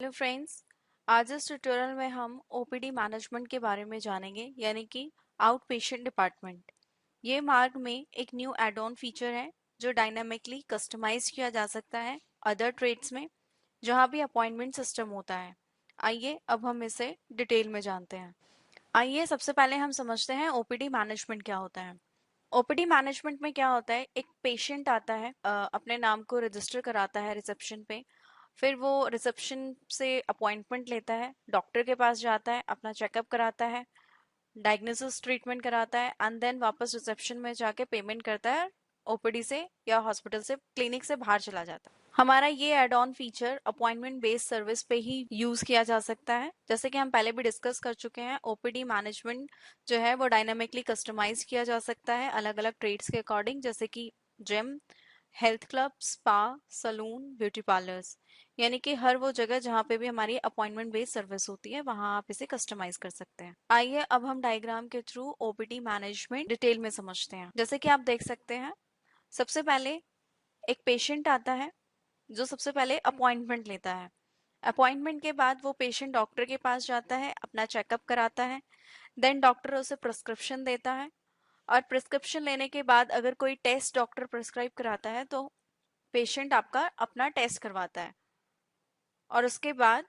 Hello friends. आज इस tutorial में हम ओपीडी मैनेजमेंट के बारे में जानेंगे, यानी कि आउट पेशेंट डिपार्टमेंट। ये मार्ग में एक न्यू एड ऑन फीचर है जो डायनामिकली कस्टमाइज किया जा सकता है अदर ट्रेड्स में जहां भी अपॉइंटमेंट सिस्टम होता है। आइए अब हम इसे डिटेल में जानते हैं। आइए सबसे पहले हम समझते हैं ओपीडी मैनेजमेंट क्या होता है। ओपीडी मैनेजमेंट में क्या होता है, एक पेशेंट आता है, अपने नाम को रजिस्टर कराता है रिसेप्शन पे। फिर वो रिसेप्शन से अपॉइंटमेंट लेता है, डॉक्टर के पास जाता है, अपना चेकअप कराता है, डायग्नोसिस ट्रीटमेंट कराता है एंड देन वापस रिसेप्शन में जाके पेमेंट करता है। ओपीडी से या हॉस्पिटल से, क्लिनिक से बाहर चला जाता है। हमारा ये add on feature appointment based service पे ही यूज किया जा सकता है। जैसे कि हम पहले भी डिस्कस कर चुके हैं, ओपीडी मैनेजमेंट जो है वो डायनामिकली कस्टमाइज किया जा सकता है अलग अलग ट्रेड्स के अकॉर्डिंग, जैसे कि gym, health club, spa, salon, beauty parlours. यानी कि हर वो जगह जहाँ पे भी हमारी अपॉइंटमेंट बेस्ड सर्विस होती है वहां आप इसे कस्टमाइज कर सकते हैं। आइए अब हम डायग्राम के थ्रू ओपीडी मैनेजमेंट डिटेल में समझते हैं। जैसे कि आप देख सकते हैं, सबसे पहले एक पेशेंट आता है जो सबसे पहले अपॉइंटमेंट लेता है। अपॉइंटमेंट के बाद वो पेशेंट डॉक्टर के पास जाता है, अपना चेकअप कराता है। देन डॉक्टर उसे प्रिस्क्रिप्शन देता है, और प्रिस्क्रिप्शन लेने के बाद अगर कोई टेस्ट डॉक्टर प्रिस्क्राइब कराता है तो पेशेंट आपका अपना टेस्ट करवाता है, और उसके बाद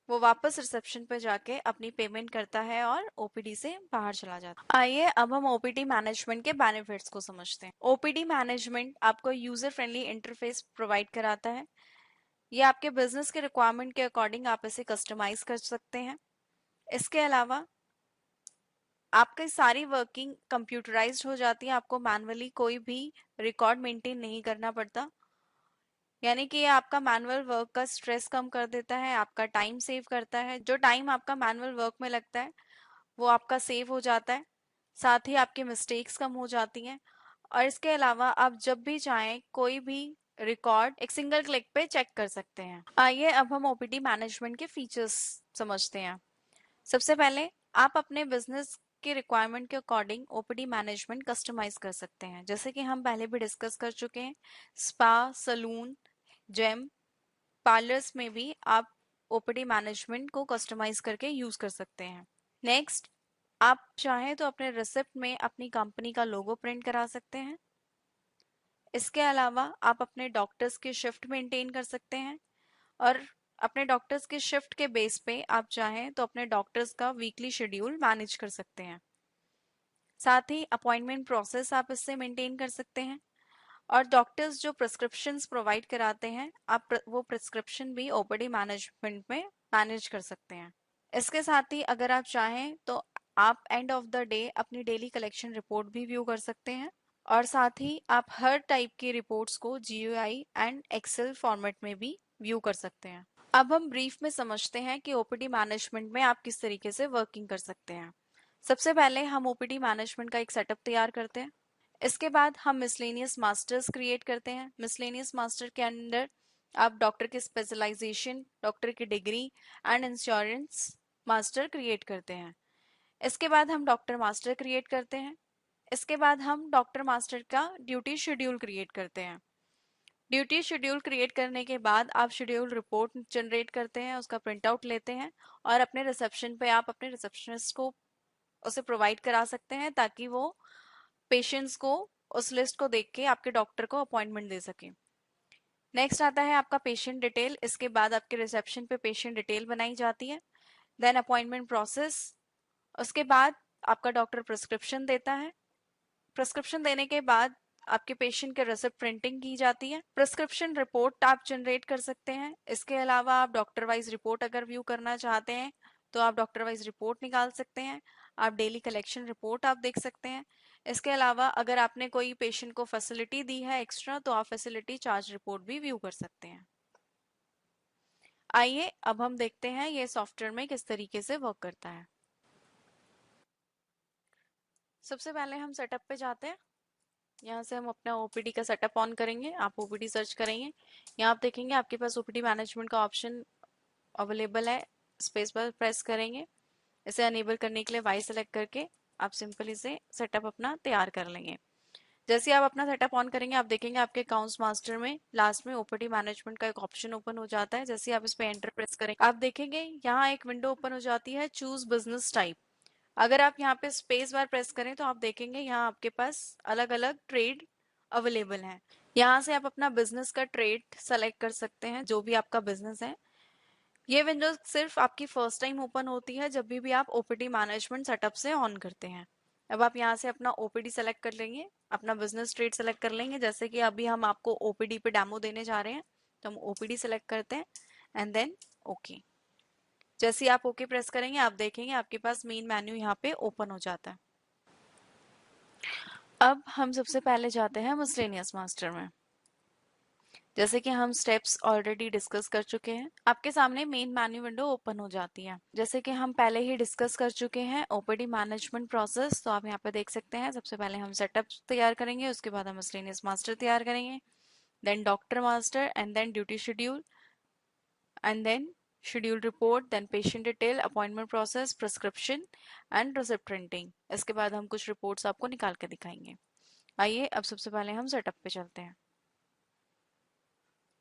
वो वापस रिसेप्शन पे जाके अपनी पेमेंट करता है और ओपीडी से बाहर चला जाता है। आइए अब हम ओपीडी मैनेजमेंट के बेनिफिट्स को समझते हैं। ओपीडी मैनेजमेंट आपको यूजर फ्रेंडली इंटरफेस प्रोवाइड कराता है। ये आपके बिजनेस के रिक्वायरमेंट के अकॉर्डिंग आप इसे कस्टमाइज कर सकते हैं। इसके अलावा आपकी सारी वर्किंग कंप्यूटराइज्ड हो जाती है, आपको मैनुअली कोई भी रिकॉर्ड मेंटेन नहीं करना पड़ता। यानी कि ये आपका मैनुअल वर्क का स्ट्रेस कम कर देता है, आपका टाइम सेव करता है। जो टाइम आपका मैनुअल वर्क में लगता है वो आपका सेव हो जाता है, साथ ही आपकी मिस्टेक्स कम हो जाती हैं। और इसके अलावा आप जब भी चाहें कोई भी रिकॉर्ड एक सिंगल क्लिक पे चेक कर सकते हैं। आइए अब हम ओपीडी मैनेजमेंट के फीचर्स समझते हैं। सबसे पहले आप अपने बिजनेस के रिक्वायरमेंट के अकॉर्डिंग ओपीडी मैनेजमेंट कस्टमाइज कर सकते हैं। जैसे कि हम पहले भी डिस्कस कर चुके हैं, स्पा, सलून, जेम, पार्लर्स में भी आप ओपीडी मैनेजमेंट को कस्टमाइज करके यूज कर सकते हैं। नेक्स्ट, आप चाहें तो अपने रिसिप्ट में अपनी कंपनी का लोगो प्रिंट करा सकते हैं। इसके अलावा आप अपने डॉक्टर्स की शिफ्ट मेंटेन कर सकते हैं, और अपने डॉक्टर्स के शिफ्ट के बेस पे आप चाहें तो अपने डॉक्टर्स का वीकली शेड्यूल मैनेज कर सकते हैं। साथ ही अपॉइंटमेंट प्रोसेस आप इससे मेंटेन कर सकते हैं, और डॉक्टर्स जो प्रिस्क्रिप्शंस प्रोवाइड कराते हैं आप वो प्रिस्क्रिप्शन भी ओपीडी मैनेजमेंट में मैनेज कर सकते हैं। इसके साथ ही अगर आप चाहें तो आप एंड ऑफ द डे अपनी डेली कलेक्शन रिपोर्ट भी व्यू कर सकते हैं, और साथ ही आप हर टाइप की रिपोर्ट्स को जीयूआई एंड एक्सेल फॉर्मेट में भी व्यू कर सकते हैं। अब हम ब्रीफ में समझते हैं कि ओपीडी मैनेजमेंट में आप किस तरीके से वर्किंग कर सकते हैं। सबसे पहले हम ओपीडी मैनेजमेंट का एक सेटअप तैयार करते हैं। इसके बाद हम मिसलेनियस मास्टर्स क्रिएट करते हैं। मिसलेनियस मास्टर के अंदर आप डॉक्टर की स्पेशलाइजेशन, डॉक्टर की degree and insurance master create करते हैं। इसके बाद हम डॉक्टर मास्टर क्रिएट करते हैं। इसके बाद हम डॉक्टर मास्टर का ड्यूटी शेड्यूल क्रिएट करते हैं। ड्यूटी शेड्यूल क्रिएट करने के बाद आप शेड्यूल रिपोर्ट जनरेट करते हैं, उसका प्रिंट आउट लेते हैं, और अपने रिसेप्शन पे आप अपने रिसेप्शनिस्ट को उसे प्रोवाइड करा सकते हैं ताकि वो पेशेंट्स को उस लिस्ट को देख के आपके डॉक्टर को अपॉइंटमेंट दे सके। नेक्स्ट आता है आपका पेशेंट डिटेल। इसके बाद आपके रिसेप्शन पे पेशेंट डिटेल बनाई जाती है। Then appointment process. उसके बाद आपका डॉक्टर प्रिस्क्रिप्शन देता है। प्रिस्क्रिप्शन देने के बाद आपके पेशेंट के रिसिप्ट प्रिंटिंग की जाती है। प्रिस्क्रिप्शन रिपोर्ट आप जनरेट कर सकते हैं। इसके अलावा आप डॉक्टर वाइज रिपोर्ट अगर व्यू करना चाहते हैं तो आप डॉक्टर वाइज रिपोर्ट निकाल सकते हैं। आप डेली कलेक्शन रिपोर्ट आप देख सकते हैं। इसके अलावा अगर आपने कोई पेशेंट को फैसिलिटी दी है एक्स्ट्रा तो आप फैसिलिटी चार्ज रिपोर्ट भी व्यू कर सकते हैं। आइए अब हम देखते हैं ये सॉफ्टवेयर में किस तरीके से वर्क करता है। सबसे पहले हम सेटअप पे जाते हैं। यहाँ से हम अपना ओपीडी का सेटअप ऑन करेंगे। आप ओपीडी सर्च करेंगे, यहाँ आप देखेंगे आपके पास ओपीडी मैनेजमेंट का ऑप्शन अवेलेबल है। स्पेस पर प्रेस करेंगे। इसे अनेबल करने के लिए वाई सेलेक्ट करके आप सिंपल इसे सेटअप अपना तैयार कर लेंगे। जैसे ही आप अपना सेटअप ऑन करेंगे आप देखेंगे आपके अकाउंट्स मास्टर में लास्ट में ओपीडी मैनेजमेंट का एक ऑप्शन ओपन हो जाता है। जैसे ही आप इस पे एंटर प्रेस करेंगे आप देखेंगे यहाँ एक विंडो ओपन हो जाती है, चूज बिजनेस टाइप। अगर आप यहाँ पे स्पेस बार प्रेस करें तो आप देखेंगे यहाँ आपके पास अलग अलग ट्रेड अवेलेबल हैं। यहाँ से आप अपना बिजनेस का ट्रेड सेलेक्ट कर सकते हैं, जो भी आपका बिजनेस है। ये विंडो सिर्फ आपकी फर्स्ट टाइम ओपन होती है जब भी आप ओपीडी मैनेजमेंट सेटअप से ऑन करते हैं। अब आप यहाँ से अपना ओपीडी सेलेक्ट कर लेंगे, अपना बिजनेस ट्रेड सेलेक्ट कर लेंगे। जैसे कि अभी हम आपको ओपीडी पे डेमो देने जा रहे हैं तो हम ओपीडी सेलेक्ट करते हैं एंड देन ओके। जैसे ही आप ओके प्रेस करेंगे आप देखेंगे आपके पास मेन मेन्यू यहाँ पे ओपन हो जाता है। अब हम सबसे पहले जाते हैं मिसलेनियस मास्टर में। जैसे कि हम स्टेप्स ऑलरेडी डिस्कस कर चुके हैं, आपके सामने मेन मेन्यू विंडो ओपन हो जाती है। जैसे कि हम पहले ही डिस्कस कर चुके हैं ओपीडी मैनेजमेंट प्रोसेस, तो आप यहाँ पे देख सकते हैं सबसे पहले हम सेटअप तैयार करेंगे, उसके बाद हम मिसलेनियस मास्टर तैयार करेंगे, then doctor master and then duty schedule and then schedule report, then patient detail, appointment process, prescription and receipt printing. इसके बाद हम कुछ रिपोर्ट्स आपको निकाल के दिखाएंगे। आइए अब सबसे पहले हम सेटअप पे चलते हैं।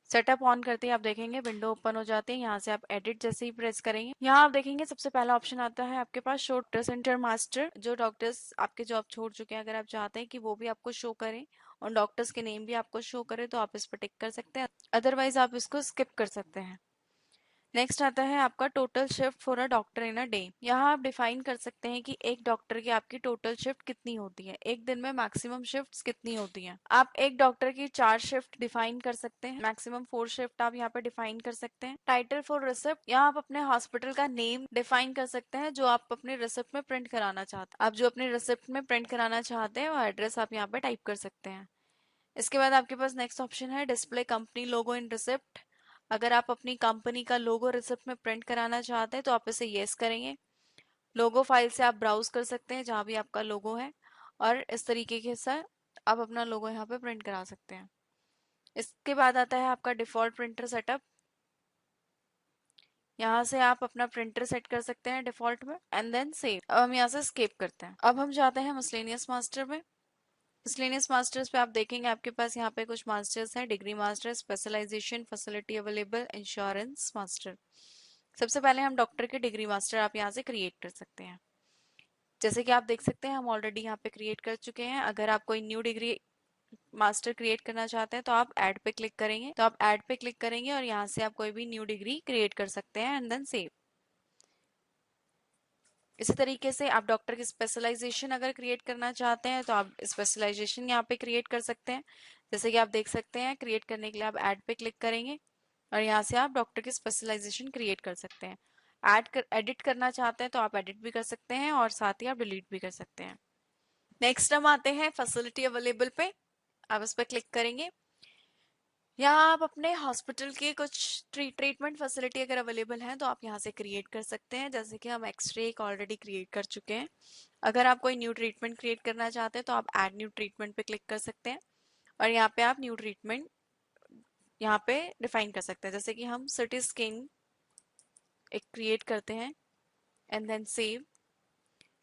सेटअप ऑन करते ही आप देखेंगे विंडो ओपन हो जाती है। यहाँ से आप एडिट जैसे ही प्रेस करेंगे यहाँ आप देखेंगे सबसे पहला ऑप्शन आता है आपके पास शो डॉक्टर सेंटर मास्टर। जो डॉक्टर्स आपके जॉब छोड़ चुके हैं अगर आप चाहते हैं कि वो भी आपको शो करें और डॉक्टर्स के नेम भी आपको शो करे तो आप इस पर टिक कर सकते हैं, अदरवाइज आप इसको स्किप कर सकते हैं। नेक्स्ट आता है आपका total shift for a doctor in a day. यहाँ आप डिफाइन कर सकते हैं कि एक डॉक्टर की आपकी टोटल शिफ्ट कितनी होती है, एक दिन में मैक्सिमम शिफ्ट्स कितनी होती हैं। आप एक डॉक्टर की 4 शिफ्ट डिफाइन कर सकते हैं, मैक्सिमम 4 शिफ्ट आप यहाँ पे डिफाइन कर सकते हैं। टाइटल फॉर रिसिप्ट, यहाँ आप अपने हॉस्पिटल का नेम डिफाइन कर सकते हैं जो आप अपने रिसिप्ट में प्रिंट कराना चाहते हैं। आप जो अपने रिसिप्ट में प्रिंट कराना चाहते हैं वो एड्रेस आप यहाँ पे टाइप कर सकते हैं। इसके बाद आपके पास नेक्स्ट ऑप्शन है display company logo in receipt. अगर आप अपनी कंपनी का लोगो रिसिप्ट में प्रिंट कराना चाहते हैं तो आप इसे यस करेंगे। लोगो फाइल से आप ब्राउज कर सकते हैं जहां भी आपका लोगो है और इस तरीके के साथ आप अपना लोगो यहाँ पे प्रिंट करा सकते हैं। इसके बाद आता है आपका डिफॉल्ट प्रिंटर सेटअप। यहाँ से आप अपना प्रिंटर सेट कर सकते हैं डिफॉल्ट में एंड देन सेव। अब हम यहाँ से स्केप करते हैं। अब हम जाते हैं मिसलेनियस मास्टर में। मिसलेनियस मास्टर्स पे आप देखेंगे आपके पास यहाँ पे कुछ मास्टर्स हैं, degree master, specialisation, facility available, insurance master. सबसे पहले हम डॉक्टर के डिग्री मास्टर आप यहाँ से क्रिएट कर सकते हैं। जैसे कि आप देख सकते हैं हम ऑलरेडी यहाँ पे क्रिएट कर चुके हैं। अगर आप कोई न्यू डिग्री मास्टर क्रिएट करना चाहते हैं तो आप ऐड पे क्लिक करेंगे, और यहाँ से आप कोई भी न्यू डिग्री क्रिएट कर सकते हैं एंड देन सेव। इसी तरीके से आप डॉक्टर की स्पेशलाइजेशन अगर क्रिएट करना चाहते हैं तो आप स्पेशलाइजेशन यहाँ पे क्रिएट कर सकते हैं। जैसे कि आप देख सकते हैं क्रिएट करने के लिए आप ऐड पे क्लिक करेंगे और यहाँ से आप डॉक्टर की स्पेशलाइजेशन क्रिएट कर सकते हैं। एडिट करना चाहते हैं तो आप एडिट भी कर सकते हैं और साथ ही आप डिलीट भी कर सकते हैं। नेक्स्ट हम आते हैं फैसिलिटी अवेलेबल पे। आप इस पर क्लिक करेंगे, यहाँ आप अपने हॉस्पिटल के कुछ ट्रीटमेंट फैसिलिटी अगर अवेलेबल है तो आप यहाँ से क्रिएट कर सकते हैं। जैसे कि हम एक्सरे एक ऑलरेडी क्रिएट कर चुके हैं। अगर आप कोई न्यू ट्रीटमेंट क्रिएट करना चाहते हैं तो आप ऐड न्यू ट्रीटमेंट पे क्लिक कर सकते हैं और यहाँ पे आप न्यू ट्रीटमेंट यहाँ पे डिफाइन कर सकते हैं। जैसे कि हम सिटी स्कैन एक क्रिएट करते हैं एंड देन सेव।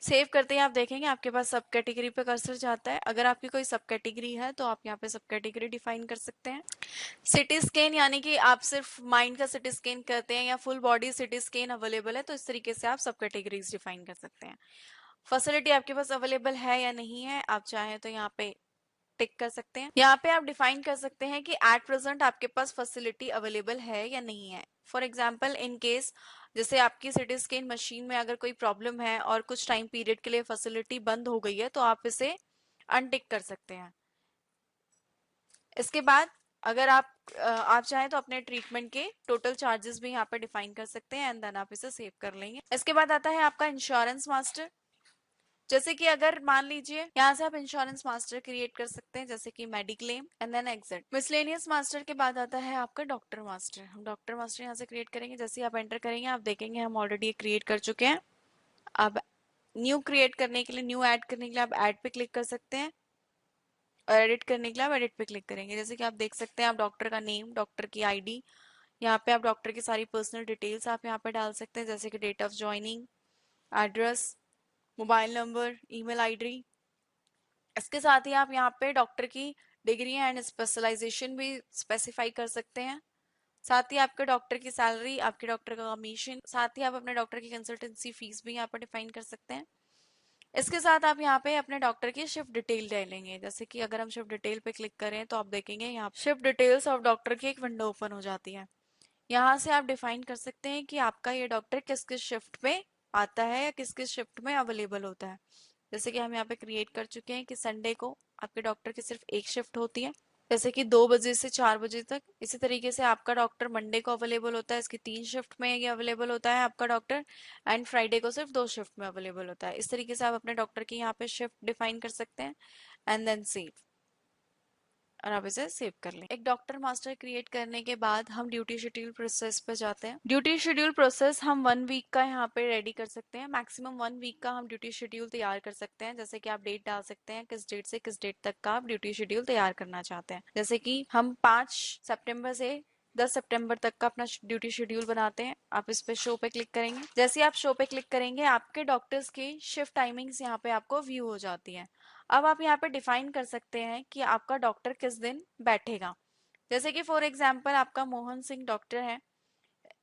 सेव करते ही आप देखेंगे आपके पास सब कैटेगरी पे कर्सर जाता है। अगर आपकी कोई सब कैटेगरी है तो आप यहाँ पे सब कैटेगरी डिफाइन कर सकते हैं। सिटी स्कैन यानी कि आप सिर्फ माइंड का सिटी स्कैन करते हैं या full body CT scan available है, तो इस तरीके से आप सब कैटेगरीज डिफाइन कर सकते हैं। फैसिलिटी आपके पास अवेलेबल है या नहीं है, आप चाहें तो यहाँ पे टिक कर सकते हैं। यहाँ पे आप डिफाइन कर सकते हैं कि एट प्रेजेंट आपके पास फैसिलिटी अवेलेबल है या नहीं है। फॉर एग्जाम्पल इन केस जैसे आपकी सिटी स्कैन मशीन में अगर कोई प्रॉब्लम है और कुछ टाइम पीरियड के लिए फैसिलिटी बंद हो गई है तो आप इसे अनटिक कर सकते हैं। इसके बाद अगर आप चाहें तो अपने ट्रीटमेंट के टोटल चार्जेस भी यहाँ पे डिफाइन कर सकते हैं एंड देन आप इसे सेव कर लेंगे। इसके बाद आता है आपका इंश्योरेंस मास्टर। जैसे कि अगर मान लीजिए यहाँ से आप इंश्योरेंस मास्टर क्रिएट कर सकते हैं जैसे कि mediclaim and then exit. Miscellaneous master के बाद आता है आपका डॉक्टर मास्टर। हम डॉक्टर मास्टर यहाँ से क्रिएट करेंगे। जैसे ही आप एंटर करेंगे आप देखेंगे हम ऑलरेडी क्रिएट कर चुके हैं। अब न्यू क्रिएट करने के लिए, न्यू ऐड करने के लिए आप ऐड पे क्लिक कर सकते हैं और एडिट करने के लिए आप एडिट पे क्लिक करेंगे। जैसे कि आप देख सकते हैं आप डॉक्टर का नेम, डॉक्टर की आईडी, यहाँ पे आप डॉक्टर की सारी पर्सनल डिटेल्स आप यहाँ पे डाल सकते हैं जैसे कि date of joining, address, mobile number, email ID, इसके साथ ही आप यहाँ पे डॉक्टर की डिग्री एंड स्पेशलाइजेशन भी स्पेसिफाई कर सकते हैं। साथ ही आपके डॉक्टर की सैलरी, आपके डॉक्टर का कमीशन, साथ ही आप अपने डॉक्टर की कंसल्टेंसी फीस भी यहाँ पर डिफाइन कर सकते हैं। इसके साथ आप यहाँ पे अपने डॉक्टर की शिफ्ट डिटेल डालेंगे। जैसे कि अगर हम शिफ्ट डिटेल पे क्लिक करें तो आप देखेंगे यहाँ शिफ्ट डिटेल्स ऑफ डॉक्टर की एक विंडो ओपन हो जाती है। यहाँ से आप डिफाइन कर सकते हैं कि आपका ये डॉक्टर किस किस शिफ्ट में आता है या किस किस शिफ्ट में अवेलेबल होता है। जैसे कि हम यहाँ पे क्रिएट कर चुके हैं कि संडे को आपके डॉक्टर की सिर्फ एक शिफ्ट होती है, जैसे कि 2 बजे से 4 बजे तक। इसी तरीके से आपका डॉक्टर मंडे को अवेलेबल होता है, इसकी 3 शिफ्ट में ये अवेलेबल होता है आपका डॉक्टर, एंड फ्राइडे को सिर्फ 2 शिफ्ट में अवेलेबल होता है। इस तरीके से आप अपने डॉक्टर की यहाँ पे शिफ्ट डिफाइन कर सकते हैं एंड देन सेव, और आप इसे सेव कर लें। एक डॉक्टर मास्टर क्रिएट करने के बाद हम ड्यूटी शेड्यूल प्रोसेस पे जाते हैं। ड्यूटी शेड्यूल प्रोसेस हम 1 वीक का यहाँ पे रेडी कर सकते हैं। मैक्सिमम 1 वीक का हम ड्यूटी शेड्यूल तैयार कर सकते हैं। जैसे कि आप डेट डाल सकते हैं किस डेट से किस डेट तक का आप ड्यूटी शेड्यूल तैयार करना चाहते हैं। जैसे कि हम 5 सितंबर से 10 सितंबर तक का अपना ड्यूटी शेड्यूल बनाते हैं। आप इस पे शो पे क्लिक करेंगे। जैसे ही आप शो पे क्लिक करेंगे आपके डॉक्टर्स की शिफ्ट टाइमिंग्स यहाँ पे आपको व्यू हो जाती है। अब आप यहाँ पे डिफाइन कर सकते हैं कि आपका डॉक्टर किस दिन बैठेगा। जैसे कि फॉर एग्जांपल आपका मोहन सिंह डॉक्टर है,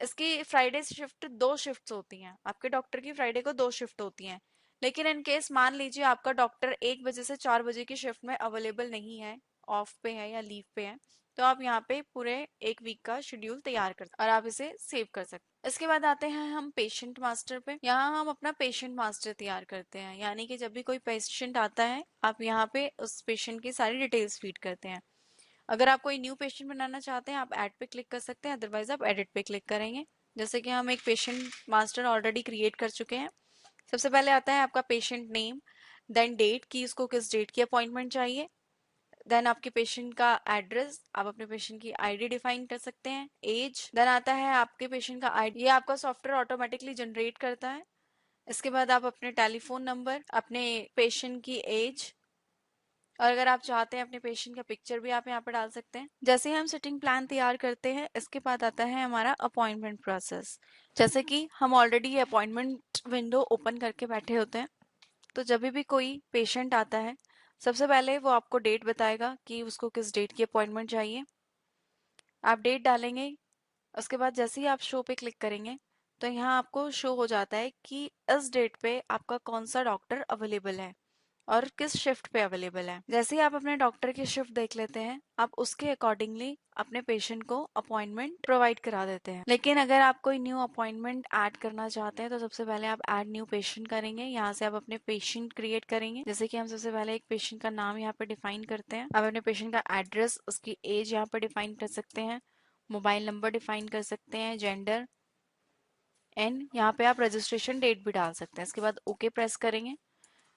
इसकी फ्राइडे शिफ्ट 2 शिफ्ट होती हैं। आपके डॉक्टर की फ्राइडे को 2 शिफ्ट होती हैं, लेकिन इन केस मान लीजिए आपका डॉक्टर 1 बजे से 4 बजे की शिफ्ट में अवेलेबल नहीं है, ऑफ पे है या लीव पे है, तो आप यहाँ पे पूरे 1 वीक का शेड्यूल तैयार कर सकते और आप इसे सेव कर सकते हैं। इसके बाद आते हैं हम पेशेंट मास्टर पे। यहाँ हम अपना पेशेंट मास्टर तैयार करते हैं, यानी कि जब भी कोई पेशेंट आता है आप यहाँ पे उस पेशेंट की सारी डिटेल्स फीड करते हैं। अगर आप कोई न्यू पेशेंट बनाना चाहते हैं आप ऐड पे क्लिक कर सकते हैं, अदरवाइज आप एडिट पे क्लिक करेंगे। जैसे कि हम एक पेशेंट मास्टर ऑलरेडी क्रिएट कर चुके हैं। सबसे पहले आता है आपका पेशेंट नेम, देन डेट की इसको किस डेट की अपॉइंटमेंट चाहिए, देन आपके पेशेंट का एड्रेस, आप अपने पेशेंट की आईडी डिफाइन कर सकते हैं, एज, देन आता है आपके पेशेंट का आईडी, ये आपका सॉफ्टवेयर ऑटोमेटिकली जनरेट करता है। इसके बाद आप अपने टेलीफोन नंबर, अपने पेशेंट की एज, और अगर आप चाहते हैं अपने पेशेंट का पिक्चर भी आप यहाँ पर डाल सकते हैं। जैसे ही हम सिटिंग प्लान तैयार करते हैं इसके बाद आता है हमारा अपॉइंटमेंट प्रोसेस। जैसे कि हम ऑलरेडी ये अपॉइंटमेंट विंडो ओपन करके बैठे होते हैं, तो जब भी कोई पेशेंट आता है सबसे पहले वो आपको डेट बताएगा कि उसको किस डेट की अपॉइंटमेंट चाहिए। आप डेट डालेंगे, उसके बाद जैसे ही आप शो पे क्लिक करेंगे तो यहाँ आपको शो हो जाता है कि इस डेट पे आपका कौन सा डॉक्टर अवेलेबल है और किस शिफ्ट पे अवेलेबल है। जैसे ही आप अपने डॉक्टर की शिफ्ट देख लेते हैं आप उसके अकॉर्डिंगली अपने पेशेंट को अपॉइंटमेंट प्रोवाइड करा देते हैं। लेकिन अगर आप कोई न्यू अपॉइंटमेंट ऐड करना चाहते हैं तो सबसे पहले आप ऐड न्यू पेशेंट करेंगे। यहाँ से आप अपने पेशेंट क्रिएट करेंगे। जैसे कि हम सबसे पहले एक पेशेंट का नाम यहाँ पे डिफाइन करते हैं। आप अपने पेशेंट का एड्रेस, उसकी एज यहाँ पे डिफाइन कर सकते हैं, मोबाइल नंबर डिफाइन कर सकते हैं, जेंडर, एंड यहाँ पे आप रजिस्ट्रेशन डेट भी डाल सकते हैं। इसके बाद ओके प्रेस करेंगे।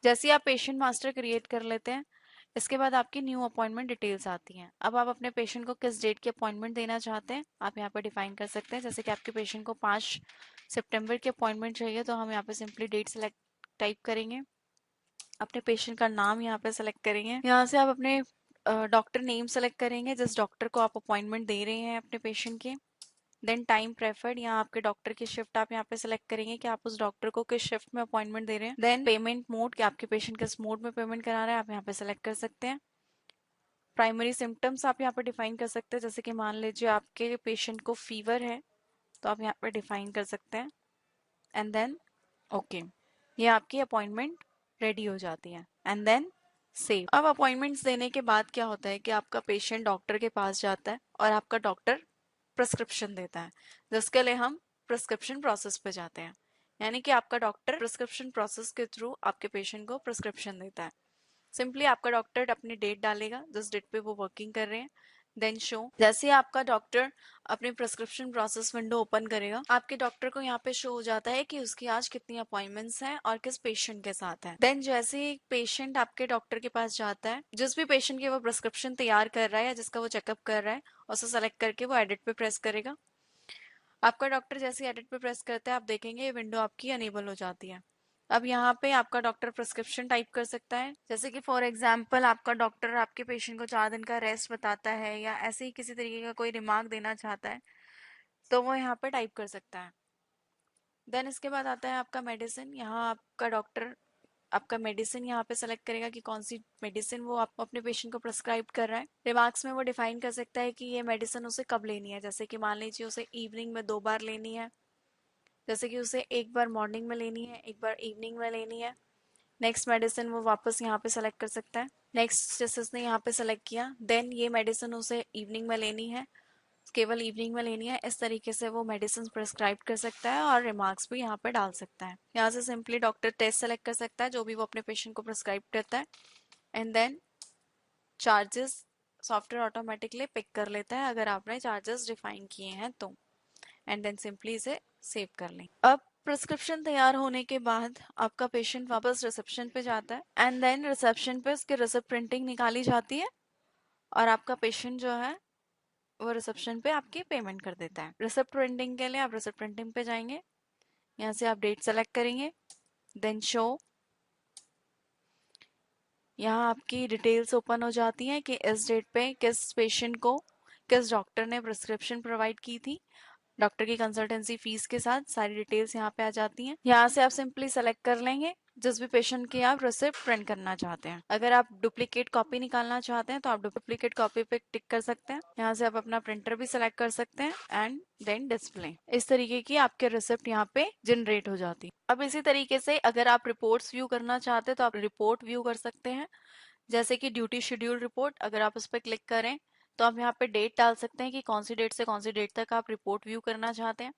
जैसे ही आप पेशेंट मास्टर क्रिएट कर लेते हैं इसके बाद आपकी न्यू अपॉइंटमेंट डिटेल्स आती हैं। अब आप अपने पेशेंट को किस डेट की अपॉइंटमेंट देना चाहते हैं आप यहाँ पर डिफाइन कर सकते हैं। जैसे कि आपके पेशेंट को 5 सितंबर की अपॉइंटमेंट चाहिए तो हम यहाँ पे सिंपली डेट सेलेक्ट टाइप करेंगे, अपने पेशेंट का नाम यहाँ पे सेलेक्ट करेंगे, यहाँ से आप अपने डॉक्टर नेम सेलेक्ट करेंगे जिस डॉक्टर को आप अपॉइंटमेंट दे रहे हैं अपने पेशेंट के। देन टाइम प्रेफर्ड, यहाँ आपके डॉक्टर की शिफ्ट आप यहाँ पे सेलेक्ट करेंगे कि आप उस डॉक्टर को किस शिफ्ट में अपॉइंटमेंट दे रहे हैं। देन पेमेंट मोड, कि आपके पेशेंट किस मोड में पेमेंट करा रहे हैं आप यहाँ पे सेलेक्ट कर सकते हैं। प्राइमरी सिम्टम्स आप यहाँ पे डिफाइन कर सकते हैं। जैसे कि मान लीजिए आपके पेशेंट को फीवर है तो आप यहाँ पे डिफाइन कर सकते हैं एंड देन ओके, ये आपकी अपॉइंटमेंट रेडी हो जाती है एंड देन सेव। अब अपॉइंटमेंट्स देने के बाद क्या होता है कि आपका पेशेंट डॉक्टर के पास जाता है और आपका डॉक्टर प्रिस्क्रिप्शन देता है, जिसके लिए हम प्रिस्क्रिप्शन प्रोसेस पे जाते हैं। यानी कि आपका डॉक्टर प्रिस्क्रिप्शन प्रोसेस के थ्रू आपके पेशेंट को प्रिस्क्रिप्शन देता है। सिंपली आपका डॉक्टर अपनी डेट डालेगा जिस डेट पे वो वर्किंग कर रहे हैं, देन शो। जैसे ही आपका डॉक्टर अपनी प्रिस्क्रिप्शन प्रोसेस विंडो ओपन करेगा आपके डॉक्टर को यहाँ पे शो हो जाता है कि उसकी आज कितनी अपॉइंटमेंट्स हैं और किस पेशेंट के साथ है। देन जैसे ही पेशेंट आपके डॉक्टर के पास जाता है, जिस भी पेशेंट की वो प्रिस्क्रिप्शन तैयार कर रहा है या जिसका वो चेकअप कर रहा है उसे सेलेक्ट करके वो एडिट पे प्रेस करेगा। आपका डॉक्टर जैसे एडिट पे प्रेस करता है आप देखेंगे ये विंडो आपकी अनेबल हो जाती है। अब यहाँ पे आपका डॉक्टर प्रिस्क्रिप्शन टाइप कर सकता है। जैसे कि फॉर एग्जांपल आपका डॉक्टर आपके पेशेंट को 4 दिन का रेस्ट बताता है या ऐसे ही किसी तरीके का कोई रिमार्क देना चाहता है तो वो यहाँ पे टाइप कर सकता है। देन इसके बाद आता है आपका मेडिसिन। यहाँ आपका डॉक्टर आपका मेडिसिन यहाँ पे सेलेक्ट करेगा कि कौन सी मेडिसिन वो आपको अपने पेशेंट को प्रिस्क्राइब कर रहा है। रिमार्क्स में वो डिफाइन कर सकता है कि ये मेडिसिन उसे कब लेनी है, जैसे कि मान लीजिए उसे इवनिंग में 2 बार लेनी है, जैसे कि उसे एक बार मॉर्निंग में लेनी है, एक बार इवनिंग में लेनी है। नेक्स्ट मेडिसिन वो वापस यहाँ पे सेलेक्ट कर सकता है। नेक्स्ट जैसे उसने यहाँ पे सेलेक्ट किया, देन ये मेडिसिन उसे इवनिंग में लेनी है, केवल इवनिंग में लेनी है, इस तरीके से वो मेडिसिन प्रिस्क्राइब कर सकता है और रिमार्क्स भी यहाँ पे डाल सकता है। यहाँ से सिंपली डॉक्टर टेस्ट सेलेक्ट कर सकता है जो भी वो अपने पेशेंट को प्रिस्क्राइब करता है, and then charges software automatically pick कर लेता है अगर आपने चार्जेस डिफाइन किए हैं तो, एंड देन सिंपली इसे सेव कर लें। अब प्रिस्क्रिप्शन तैयार होने के बाद आपका पेशेंट वापस रिसेप्शन पे जाता है, एंड देन रिसेप्शन पे उसकी रिसिप्ट प्रिंटिंग निकाली जाती है और आपका पेशेंट जो है वो रिसेप्शन पे आपकी पेमेंट कर देता है। रिसिप्ट प्रिंटिंग के लिए आप रिसिप्ट प्रिंटिंग पे जाएंगे, यहाँ से आप डेट सेलेक्ट करेंगे, देन शो, यहाँ आपकी डिटेल्स ओपन हो जाती हैं कि इस डेट पे किस पेशेंट को किस डॉक्टर ने प्रिस्क्रिप्शन प्रोवाइड की थी, डॉक्टर की कंसल्टेंसी फीस के साथ सारी डिटेल्स यहाँ पे आ जाती हैं। यहाँ से आप सिंपली सेलेक्ट कर लेंगे जिस भी पेशेंट की आप रिसिप्ट प्रिंट करना चाहते हैं। अगर आप डुप्लीकेट कॉपी निकालना चाहते हैं तो आप डुप्लीकेट कॉपी पे टिक कर सकते हैं। यहाँ से आप अपना प्रिंटर भी सिलेक्ट कर सकते हैं एंड देन डिस्प्ले। इस तरीके की आपके रिसिप्ट यहाँ पे जनरेट हो जाती है। अब इसी तरीके से अगर आप रिपोर्ट्स व्यू करना चाहते हैं तो आप रिपोर्ट व्यू कर सकते हैं, जैसे कि ड्यूटी शेड्यूल रिपोर्ट। अगर आप उस पर क्लिक करें तो आप यहाँ पे डेट डाल सकते हैं कि कौन सी डेट से कौन सी डेट तक आप रिपोर्ट व्यू करना चाहते हैं।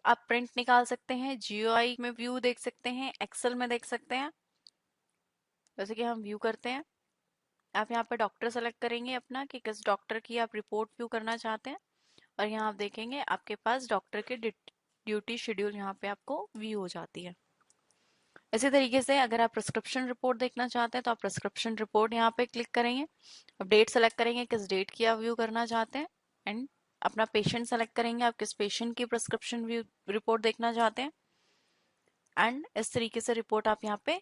आप प्रिंट निकाल सकते हैं, जीयूआई में व्यू देख सकते हैं, एक्सेल में देख सकते हैं। जैसे कि हम व्यू करते हैं, आप यहाँ पे डॉक्टर सेलेक्ट करेंगे अपना कि किस डॉक्टर की आप रिपोर्ट व्यू करना चाहते हैं, और यहाँ आप देखेंगे आपके पास डॉक्टर की ड्यूटी शेड्यूल यहाँ पे आपको व्यू हो जाती है। इसी तरीके से अगर आप प्रिस्क्रिप्शन रिपोर्ट देखना चाहते हैं तो आप प्रिस्क्रिप्शन रिपोर्ट यहाँ पे क्लिक करेंगे, अब डेट सेलेक्ट करेंगे किस डेट की आप व्यू करना चाहते हैं, एंड अपना पेशेंट सेलेक्ट करेंगे आप किस पेशेंट की प्रिस्क्रिप्शन व्यू रिपोर्ट देखना चाहते हैं, एंड इस तरीके से रिपोर्ट आप यहाँ पे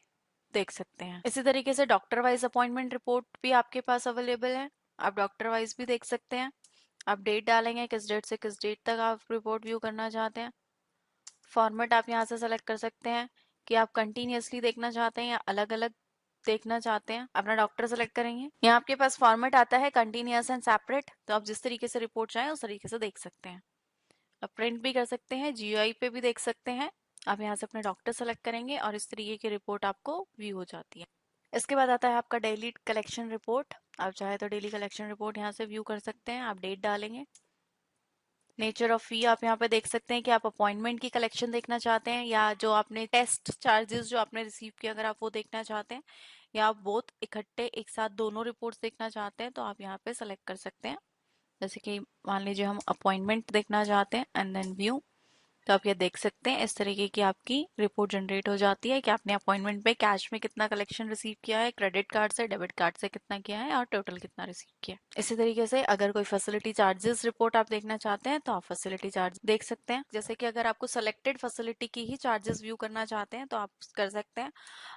देख सकते हैं। इसी तरीके से डॉक्टर वाइज अपॉइंटमेंट रिपोर्ट भी आपके पास अवेलेबल है, आप डॉक्टर वाइज भी देख सकते हैं। आप डेट डालेंगे किस डेट से किस डेट तक आप रिपोर्ट व्यू करना चाहते हैं। फॉर्मेट आप यहाँ से सेलेक्ट कर सकते हैं कि आप कंटिन्यूअसली देखना चाहते हैं या अलग अलग देखना चाहते हैं। अपना डॉक्टर सेलेक्ट करेंगे, यहाँ आपके पास फॉर्मेट आता है कंटिन्यूअस एंड सेपरेट, तो आप जिस तरीके से रिपोर्ट चाहें उस तरीके से देख सकते हैं। आप प्रिंट भी कर सकते हैं, जीयूआई पे भी देख सकते हैं। आप यहाँ से अपने डॉक्टर सेलेक्ट करेंगे और इस तरीके की रिपोर्ट आपको व्यू हो जाती है। इसके बाद आता है आपका डेली कलेक्शन रिपोर्ट। आप चाहे तो डेली कलेक्शन रिपोर्ट यहाँ से व्यू कर सकते हैं। आप डेट डालेंगे, नेचर ऑफ फी आप यहाँ पे देख सकते हैं कि आप अपॉइंटमेंट की कलेक्शन देखना चाहते हैं या जो आपने टेस्ट चार्जेस जो आपने रिसीव किया अगर आप वो देखना चाहते हैं, या आप बोथ इकट्ठे एक साथ दोनों रिपोर्ट्स देखना चाहते हैं तो आप यहाँ पे सेलेक्ट कर सकते हैं। जैसे कि मान लीजिए हम अपॉइंटमेंट देखना चाहते हैं एंड देन व्यू, तो आप ये देख सकते हैं इस तरीके की आपकी रिपोर्ट जनरेट हो जाती है कि आपने अपॉइंटमेंट पे कैश में कितना कलेक्शन रिसीव किया है, क्रेडिट कार्ड से डेबिट कार्ड से कितना किया है और टोटल कितना रिसीव किया है। इसी तरीके से अगर कोई फैसिलिटी चार्जेस रिपोर्ट आप देखना चाहते हैं तो आप फैसिलिटी चार्ज देख सकते हैं। जैसे कि अगर आपको सेलेक्टेड फैसिलिटी की ही चार्जेस व्यू करना चाहते हैं तो आप कर सकते हैं।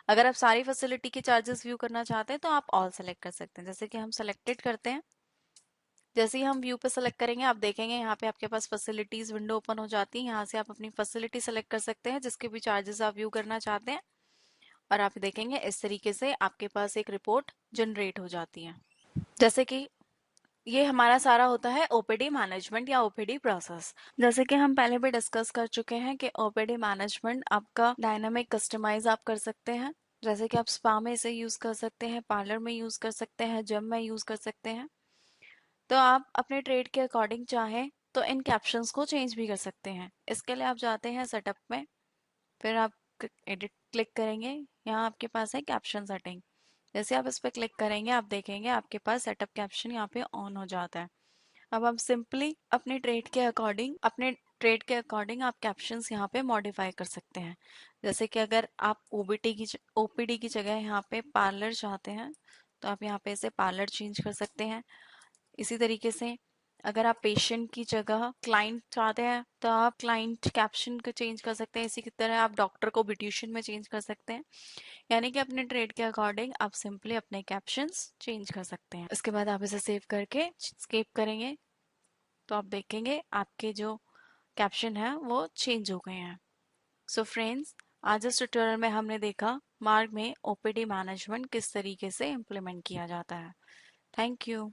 अगर आप सारी फैसिलिटी के चार्जेस व्यू करना चाहते हैं तो आप ऑल सेलेक्ट कर सकते हैं। जैसे कि हम सेलेक्टेड करते हैं, जैसे ही हम व्यू पे सेलेक्ट करेंगे आप देखेंगे यहाँ पे आपके पास फैसिलिटीज विंडो ओपन हो जाती है। यहाँ से आप अपनी फैसिलिटी सेलेक्ट कर सकते हैं जिसके भी चार्जेस आप व्यू करना चाहते हैं, और आप देखेंगे इस तरीके से आपके पास एक रिपोर्ट जनरेट हो जाती है। जैसे कि ये हमारा सारा होता है ओपीडी मैनेजमेंट या ओपीडी प्रोसेस। जैसे कि हम पहले भी डिस्कस कर चुके हैं कि ओपीडी मैनेजमेंट आपका डायनामिक कस्टमाइज आप कर सकते हैं। जैसे कि आप स्पा में इसे यूज कर सकते हैं, पार्लर में यूज कर सकते हैं, जिम में यूज कर सकते हैं। तो आप अपने ट्रेड के अकॉर्डिंग चाहें तो इन कैप्शंस को चेंज भी कर सकते हैं। इसके लिए आप जाते हैं सेटअप में, फिर आप एडिट क्लिक करेंगे, यहाँ आपके पास है कैप्शन सेटिंग। जैसे आप इस पर क्लिक करेंगे आप देखेंगे आपके पास सेटअप कैप्शन यहाँ पे ऑन हो जाता है। अब हम सिंपली अपने ट्रेड के अकॉर्डिंग आप कैप्शंस यहाँ पे मॉडिफाई कर सकते हैं। जैसे कि अगर आप ओपीडी की जगह यहाँ पे पार्लर चाहते हैं तो आप यहाँ पे इसे पार्लर चेंज कर सकते हैं। इसी तरीके से अगर आप पेशेंट की जगह क्लाइंट चाहते हैं तो आप क्लाइंट कैप्शन को चेंज कर सकते हैं। इसी की तरह आप डॉक्टर को ब्यूटिशियन में चेंज कर सकते हैं। यानी कि अपने ट्रेड के अकॉर्डिंग आप सिंपली अपने कैप्शंस चेंज कर सकते हैं। इसके बाद आप इसे सेव करके स्केप करेंगे तो आप देखेंगे आपके जो कैप्शन है वो चेंज हो गए हैं। सो फ्रेंड्स, आज इस ट्यूटोरियल में हमने देखा मार्ग में ओपीडी मैनेजमेंट किस तरीके से इम्प्लीमेंट किया जाता है। Thank you.